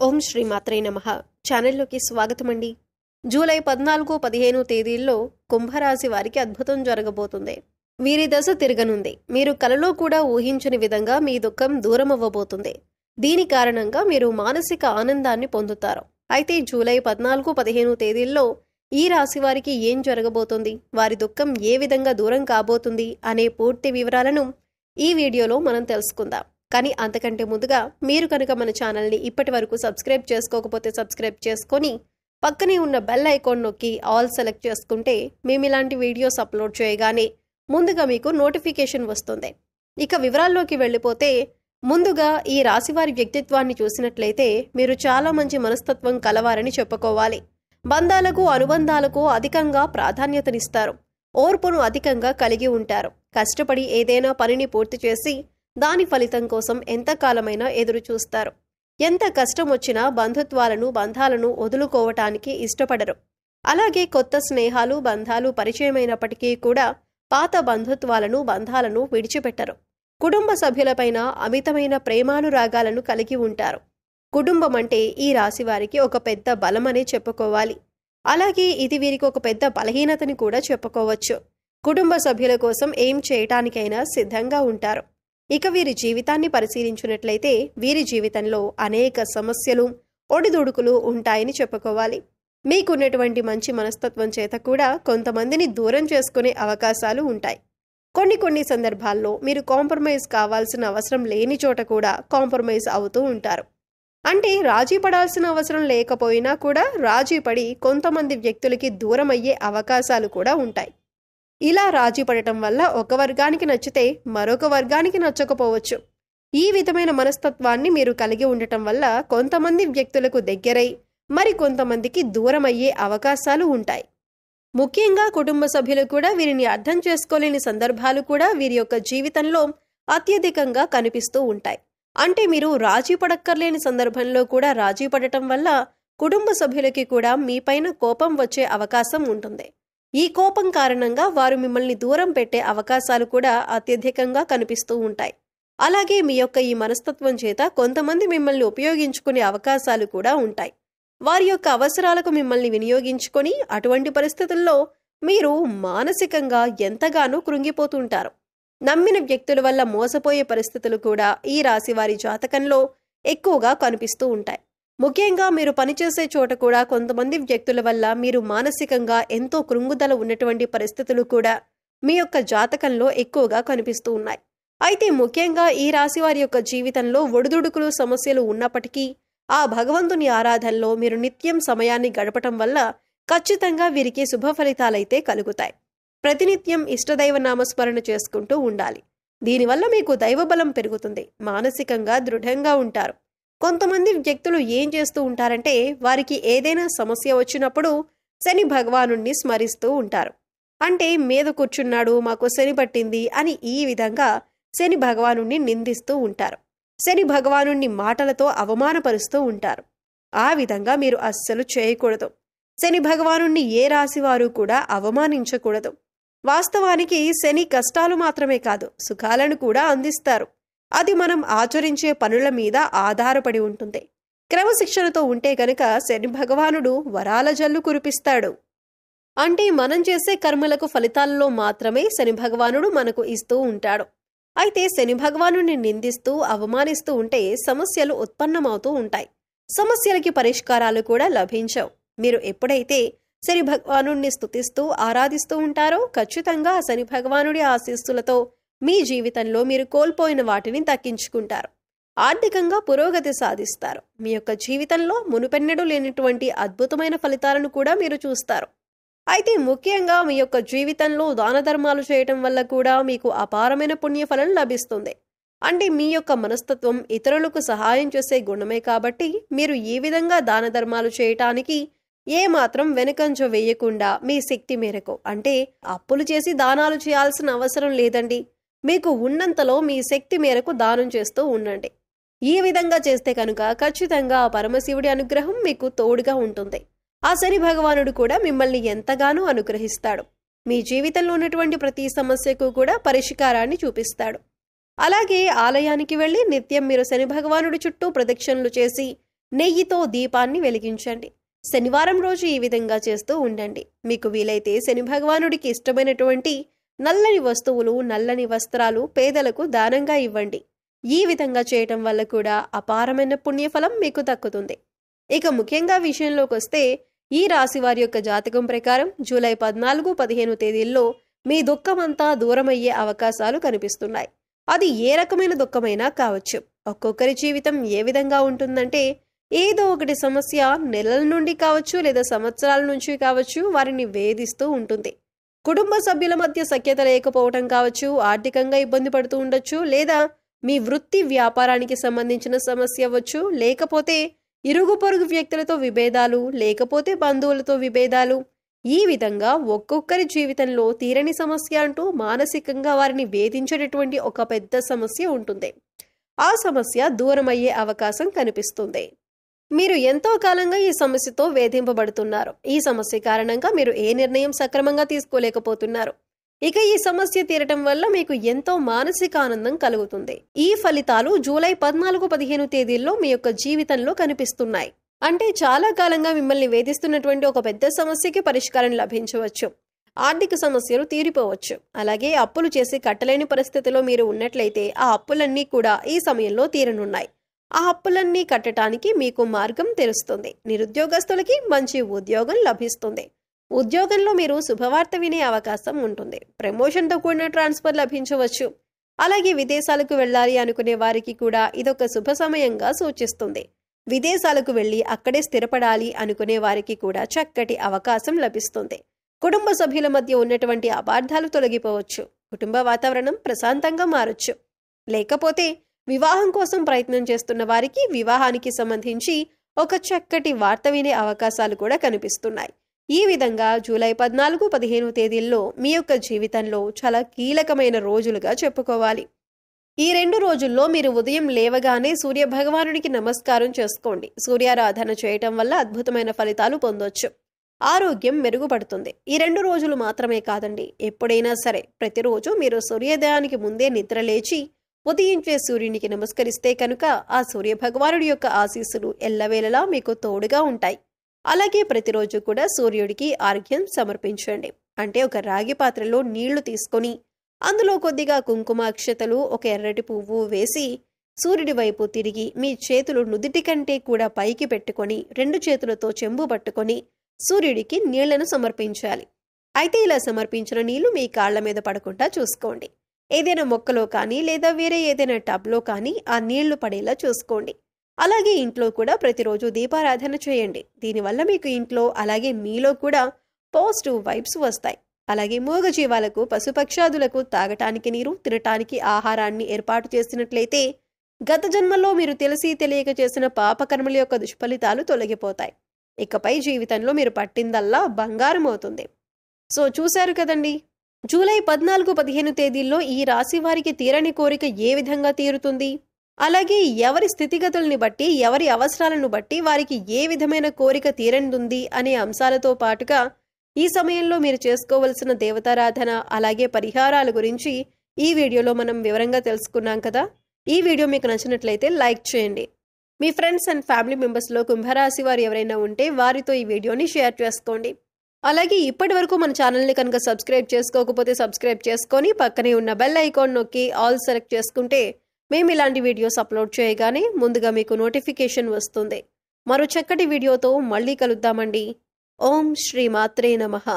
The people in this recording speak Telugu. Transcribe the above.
ఓం శ్రీ మాత్రే నమః. ఛానల్లోకి స్వాగతమండి. జూలై 14-15 తేదీల్లో కుంభరాశి వారికి అద్భుతం జరగబోతుంది. వీరి దశ తిరగనుంది. మీరు కలలో కూడా ఊహించని విధంగా మీ దుఃఖం దూరమవ్వబోతుంది. దీని కారణంగా మీరు మానసిక ఆనందాన్ని పొందుతారు. అయితే జూలై 14-15 తేదీల్లో ఈ రాశి వారికి ఏం జరగబోతుంది, వారి దుఃఖం ఏ విధంగా దూరం కాబోతుంది అనే పూర్తి వివరాలను ఈ వీడియోలో మనం తెలుసుకుందాం. కానీ అంతకంటే ముందుగా మీరు కనుక మన ఛానల్ని ఇప్పటి వరకు సబ్స్క్రైబ్ చేసుకోకపోతే సబ్స్క్రైబ్ చేసుకొని పక్కనే ఉన్న బెల్ ఐకాన్ నొక్కి ఆల్ సెలెక్ట్ చేసుకుంటే మేము ఇలాంటి వీడియోస్ అప్లోడ్ చేయగానే ముందుగా మీకు నోటిఫికేషన్ వస్తుంది. ఇక వివరాల్లోకి వెళ్ళిపోతే ముందుగా ఈ రాశివారి వ్యక్తిత్వాన్ని చూసినట్లయితే మీరు చాలా మంచి మనస్తత్వం కలవారని చెప్పుకోవాలి. బంధాలకు అనుబంధాలకు అధికంగా ప్రాధాన్యతనిస్తారు. ఓర్పును అధికంగా కలిగి ఉంటారు. కష్టపడి ఏదైనా పనిని పూర్తి చేసి దాని ఫలితం కోసం ఎంతకాలమైనా ఎదురు చూస్తారు. ఎంత కష్టం వచ్చినా బంధాలను వదులుకోవటానికి ఇష్టపడరు. అలాగే కొత్త స్నేహాలు బంధాలు పరిచయమైనప్పటికీ కూడా పాత బంధాలను విడిచిపెట్టరు. కుటుంబ సభ్యులపైన అమితమైన ప్రేమానురాగాలను కలిగి ఉంటారు. కుటుంబం అంటే ఈ రాశి వారికి ఒక పెద్ద బలమనే చెప్పుకోవాలి. అలాగే ఇది వీరికి ఒక పెద్ద బలహీనతని కూడా చెప్పుకోవచ్చు. కుటుంబ సభ్యుల కోసం ఏం చేయటానికైనా సిద్ధంగా ఉంటారు. ఇక వీరి జీవితాన్ని పరిశీలించినట్లయితే వీరి జీవితంలో అనేక సమస్యలు ఒడిదుడుకులు ఉంటాయని చెప్పుకోవాలి. మీకున్నటువంటి మంచి మనస్తత్వం చేత కూడా కొంతమందిని దూరం చేసుకునే అవకాశాలు ఉంటాయి. కొన్ని సందర్భాల్లో మీరు కాంప్రమైజ్ కావాల్సిన అవసరం లేని చోట కూడా కాంప్రమైజ్ అవుతూ ఉంటారు. అంటే రాజీ పడాల్సిన అవసరం లేకపోయినా కూడా రాజీ పడి కొంతమంది వ్యక్తులకి దూరం అయ్యే అవకాశాలు కూడా ఉంటాయి. ఇలా రాజీ పడటం వల్ల ఒక వర్గానికి నచ్చితే మరొక వర్గానికి నచ్చకపోవచ్చు. ఈ విధమైన మనస్తత్వాన్ని మీరు కలిగి ఉండటం వల్ల కొంతమంది వ్యక్తులకు దగ్గరై మరి కొంతమందికి దూరం అయ్యే అవకాశాలు ఉంటాయి. ముఖ్యంగా కుటుంబ సభ్యులు కూడా వీరిని అర్థం చేసుకోలేని సందర్భాలు కూడా వీరి యొక్క జీవితంలో అత్యధికంగా కనిపిస్తూ ఉంటాయి. అంటే మీరు రాజీ పడక్కర్లేని సందర్భంలో కూడా రాజీ పడటం వల్ల కుటుంబ సభ్యులకి కూడా మీపైన కోపం వచ్చే అవకాశం ఉంటుంది. ఈ కోపం కారణంగా వారు మిమ్మల్ని దూరం పెట్టే అవకాశాలు కూడా అత్యధికంగా కనిపిస్తూ ఉంటాయి. అలాగే మీ యొక్క ఈ మనస్తత్వం చేత కొంతమంది మిమ్మల్ని ఉపయోగించుకునే అవకాశాలు కూడా ఉంటాయి. వారి యొక్క అవసరాలకు మిమ్మల్ని వినియోగించుకొని అటువంటి పరిస్థితుల్లో మీరు మానసికంగా ఎంతగానో కృంగిపోతుంటారు. నమ్మిన వ్యక్తుల వల్ల మోసపోయే పరిస్థితులు కూడా ఈ రాశి వారి జాతకంలో ఎక్కువగా కనిపిస్తూ ఉంటాయి. ముఖ్యంగా మీరు పనిచేసే చోట కూడా కొంతమంది వ్యక్తుల వల్ల మీరు మానసికంగా ఎంతో కృంగుదల ఉన్నటువంటి పరిస్థితులు కూడా మీ యొక్క జాతకంలో ఎక్కువగా కనిపిస్తూ ఉన్నాయి. అయితే ముఖ్యంగా ఈ రాశి వారి యొక్క జీవితంలో ఒడిదుడుకులు సమస్యలు ఉన్నప్పటికీ ఆ భగవంతుని ఆరాధనలో మీరు నిత్యం సమయాన్ని గడపటం వల్ల ఖచ్చితంగా వీరికి శుభ ఫలితాలైతే కలుగుతాయి. ప్రతినిత్యం ఇష్టదైవ నామస్మరణ చేసుకుంటూ ఉండాలి. దీనివల్ల మీకు దైవబలం పెరుగుతుంది. మానసికంగా దృఢంగా ఉంటారు. కొంతమంది వ్యక్తులు ఏం చేస్తూ ఉంటారంటే వారికి ఏదైనా సమస్య వచ్చినప్పుడు శని భగవానుణ్ణి స్మరిస్తూ ఉంటారు. అంటే మీద కూర్చున్నాడు, మాకు శని పట్టింది అని ఈ విధంగా శని భగవానుణ్ణి నిందిస్తూ ఉంటారు. శని భగవానుణ్ణి మాటలతో అవమానపరుస్తూ ఉంటారు. ఆ విధంగా మీరు అస్సలు చేయకూడదు. శని భగవానుణ్ణి ఏ రాశివారు కూడా అవమానించకూడదు. వాస్తవానికి శని కష్టాలు మాత్రమే కాదు సుఖాలను కూడా అందిస్తారు. అది మనం ఆచరించే పనుల మీద ఆధారపడి ఉంటుంది. క్రమశిక్షణతో ఉంటే గనక శని భగవానుడు వరాల జల్లు కురిపిస్తాడు. అంటే మనం చేసే కర్మలకు ఫలితాల్లో మాత్రమే శని భగవానుడు మనకు ఇస్తూ ఉంటాడు. అయితే శని భగవానుడిని నిందిస్తూ అవమానిస్తూ ఉంటే సమస్యలు ఉత్పన్నమవుతూ ఉంటాయి. సమస్యలకి పరిష్కారాలు కూడా లభించవు. మీరు ఎప్పుడైతే శని భగవానుడిని స్తుతిస్తూ ఆరాధిస్తూ ఉంటారో ఖచ్చితంగా శని భగవానుడి ఆశీస్సులతో మీ జీవితంలో మీరు కోల్పోయిన వాటిని దక్కించుకుంటారు. ఆర్థికంగా పురోగతి సాధిస్తారు. మీ యొక్క జీవితంలో మునుపెన్నడూ లేనటువంటి అద్భుతమైన ఫలితాలను కూడా మీరు చూస్తారు. అయితే ముఖ్యంగా మీ యొక్క జీవితంలో దాన ధర్మాలు చేయటం వల్ల కూడా మీకు అపారమైన పుణ్యఫలం లభిస్తుంది. అంటే మీ యొక్క మనస్తత్వం ఇతరులకు సహాయం చేసే గుణమే కాబట్టి మీరు ఈ విధంగా దాన ధర్మాలు చేయటానికి ఏమాత్రం వెనుకంజ వేయకుండా మీ శక్తి మేరకు, అంటే అప్పులు చేసి దానాలు చేయాల్సిన అవసరం లేదండి. మీకు ఉన్నంతలో మీ శక్తి మేరకు దానం చేస్తూ ఉండండి. ఈ విధంగా చేస్తే కనుక ఖచ్చితంగా ఆ పరమశివుడి అనుగ్రహం మీకు తోడుగా ఉంటుంది. ఆ శని భగవానుడు కూడా మిమ్మల్ని ఎంతగానో అనుగ్రహిస్తాడు. మీ జీవితంలో ఉన్నటువంటి ప్రతి సమస్యకు కూడా పరిష్కారాన్ని చూపిస్తాడు. అలాగే ఆలయానికి వెళ్ళి నిత్యం మీరు శని భగవానుడి చుట్టూ ప్రదక్షిణలు చేసి నెయ్యితో దీపాన్ని వెలిగించండి. శనివారం రోజు ఈ విధంగా చేస్తూ ఉండండి. మీకు వీలైతే శని భగవానుడికి ఇష్టమైనటువంటి నల్లని వస్తువులు, నల్లని వస్త్రాలు పేదలకు దానంగా ఇవ్వండి. ఈ విధంగా చేయటం వల్ల కూడా అపారమైన పుణ్యఫలం మీకు దక్కుతుంది. ఇక ముఖ్యంగా విషయంలోకి వస్తే, ఈ రాశి వారి యొక్క జాతకం ప్రకారం జూలై 14, 15 తేదీల్లో మీ దుఃఖమంతా దూరమయ్యే అవకాశాలు కనిపిస్తున్నాయి. అది ఏ రకమైన దుఃఖమైనా కావచ్చు. ఒక్కొక్కరి జీవితం ఏ విధంగా ఉంటుందంటే, ఏదో ఒకటి సమస్య నెలల నుండి కావచ్చు లేదా సంవత్సరాల నుంచి కావచ్చు వారిని వేధిస్తూ ఉంటుంది. కుటుంబ సభ్యుల మధ్య సఖ్యత లేకపోవటం కావచ్చు, ఆర్థికంగా ఇబ్బంది పడుతూ ఉండొచ్చు, లేదా మీ వృత్తి వ్యాపారానికి సంబంధించిన సమస్య అవ్వచ్చు, లేకపోతే ఇరుగు పొరుగు వ్యక్తులతో విభేదాలు, లేకపోతే బంధువులతో విభేదాలు. ఈ విధంగా ఒక్కొక్కరి జీవితంలో తీరని సమస్య అంటూ మానసికంగా వారిని వేధించేటటువంటి ఒక పెద్ద సమస్య ఉంటుంది. ఆ సమస్య దూరమయ్యే అవకాశం కనిపిస్తుంది. మీరు ఎంతో కాలంగా ఈ సమస్యతో వేధింపబడుతున్నారు. ఈ సమస్య కారణంగా మీరు ఏ నిర్ణయం సక్రమంగా తీసుకోలేకపోతున్నారు. ఇక ఈ సమస్య తీరటం వల్ల మీకు ఎంతో మానసిక ఆనందం కలుగుతుంది. ఈ ఫలితాలు జూలై 14, 15 తేదీల్లో మీ యొక్క జీవితంలో కనిపిస్తున్నాయి. అంటే చాలా కాలంగా మిమ్మల్ని వేధిస్తున్నటువంటి ఒక పెద్ద సమస్యకి పరిష్కారం లభించవచ్చు. ఆర్థిక సమస్యలు తీరిపోవచ్చు. అలాగే అప్పులు చేసి కట్టలేని పరిస్థితిలో మీరు ఉన్నట్లయితే ఆ అప్పులన్నీ కూడా ఈ సమయంలో తీరనున్నాయి. ఆ అప్పులన్నీ కట్టడానికి మీకు మార్గం తెలుస్తుంది. నిరుద్యోగస్తులకి మంచి ఉద్యోగం లభిస్తుంది. ఉద్యోగంలో మీరు శుభవార్త వినే అవకాశం ఉంటుంది. ప్రమోషన్తో కూడిన ట్రాన్స్ఫర్ లభించవచ్చు. అలాగే విదేశాలకు వెళ్ళాలి అనుకునే వారికి కూడా ఇదొక శుభ సమయంగా సూచిస్తుంది. విదేశాలకు వెళ్లి అక్కడే స్థిరపడాలి అనుకునే వారికి కూడా చక్కటి అవకాశం లభిస్తుంది. కుటుంబ సభ్యుల మధ్య ఉన్నటువంటి అపార్థాలు తొలగిపోవచ్చు. కుటుంబ వాతావరణం ప్రశాంతంగా మారొచ్చు. లేకపోతే వివాహం కోసం ప్రయత్నం చేస్తున్న వారికి వివాహానికి సంబంధించి ఒక చక్కటి వార్త వినే అవకాశాలు కూడా కనిపిస్తున్నాయి. ఈ విధంగా జూలై 14, 15 తేదీల్లో మీ యొక్క జీవితంలో చాలా కీలకమైన రోజులుగా చెప్పుకోవాలి. ఈ 2 రోజుల్లో మీరు ఉదయం లేవగానే సూర్య భగవానుడికి నమస్కారం చేసుకోండి. సూర్యారాధన చేయటం వల్ల అద్భుతమైన ఫలితాలు పొందొచ్చు. ఆరోగ్యం మెరుగుపడుతుంది. ఈ 2 రోజులు మాత్రమే కాదండి, ఎప్పుడైనా సరే ప్రతిరోజు మీరు సూర్యోదయానికి ముందే నిద్ర లేచి ఉదయించే సూర్యునికి నమస్కరిస్తే కనుక ఆ సూర్య భగవానుడి యొక్క ఆశీస్సులు ఎల్లవేళలా మీకు తోడుగా ఉంటాయి. అలాగే ప్రతిరోజు కూడా సూర్యుడికి ఆర్ఘ్యం సమర్పించండి. అంటే ఒక రాగి పాత్రలో నీళ్లు తీసుకొని అందులో కొద్దిగా కుంకుమ అక్షతలు, ఒక ఎర్రటి పువ్వు వేసి సూర్యుడి వైపు తిరిగి మీ చేతులు నుదిటి కంటే కూడా పైకి పెట్టుకొని 2 చేతులతో చెంబు పట్టుకొని సూర్యుడికి నీళ్లను సమర్పించాలి. అయితే ఇలా సమర్పించిన నీళ్లు మీ కాళ్ల మీద పడకుండా చూసుకోండి. ఏదైనా మొక్కలో కానీ లేదా వేరే ఏదైనా టబ్లో కానీ ఆ నీళ్లు పడేలా చూసుకోండి. అలాగే ఇంట్లో కూడా ప్రతిరోజు దీపారాధన చేయండి. దీనివల్ల మీకు ఇంట్లో అలాగే మీలో కూడా పాజిటివ్ వైబ్స్ వస్తాయి. అలాగే మూగజీవాలకు, పశుపక్షాదులకు తాగటానికి నీరు, తినటానికి ఆహారాన్ని ఏర్పాటు చేసినట్లయితే గత జన్మల్లో మీరు తెలిసి తెలియక చేసిన పాపకర్మల యొక్క దుష్ఫలితాలు తొలగిపోతాయి. ఇకపై జీవితంలో మీరు పట్టిందల్లా బంగారం అవుతుంది. సో చూశారు కదండి, జూలై 14, 15 తేదీల్లో ఈ రాశి వారికి తీరని కోరిక ఏ విధంగా తీరుతుంది, అలాగే ఎవరి స్థితిగతుల్ని బట్టి, ఎవరి అవసరాలను బట్టి వారికి ఏ విధమైన కోరిక తీరనుంది అనే అంశాలతో పాటుగా ఈ సమయంలో మీరు చేసుకోవలసిన దేవతారాధన అలాగే పరిహారాల గురించి ఈ వీడియోలో మనం వివరంగా తెలుసుకున్నాం కదా. ఈ వీడియో మీకు నచ్చినట్లయితే లైక్ చేయండి. మీ ఫ్రెండ్స్ అండ్ ఫ్యామిలీ మెంబర్స్లో కుంభరాశి వారు ఎవరైనా ఉంటే వారితో ఈ వీడియోని షేర్ చేసుకోండి. అలాగే ఇప్పటి వరకు మన ఛానల్ని కనుక సబ్స్క్రైబ్ చేసుకోకపోతే సబ్స్క్రైబ్ చేసుకొని పక్కనే ఉన్న బెల్ ఐకాన్ నొక్కి ఆల్ సెలెక్ట్ చేసుకుంటే మేము ఇలాంటి వీడియోస్ అప్లోడ్ చేయగానే ముందుగా మీకు నోటిఫికేషన్ వస్తుంది. మరో చక్కటి వీడియోతో మళ్ళీ కలుద్దామండి. ఓం శ్రీ మాత్రే నమః.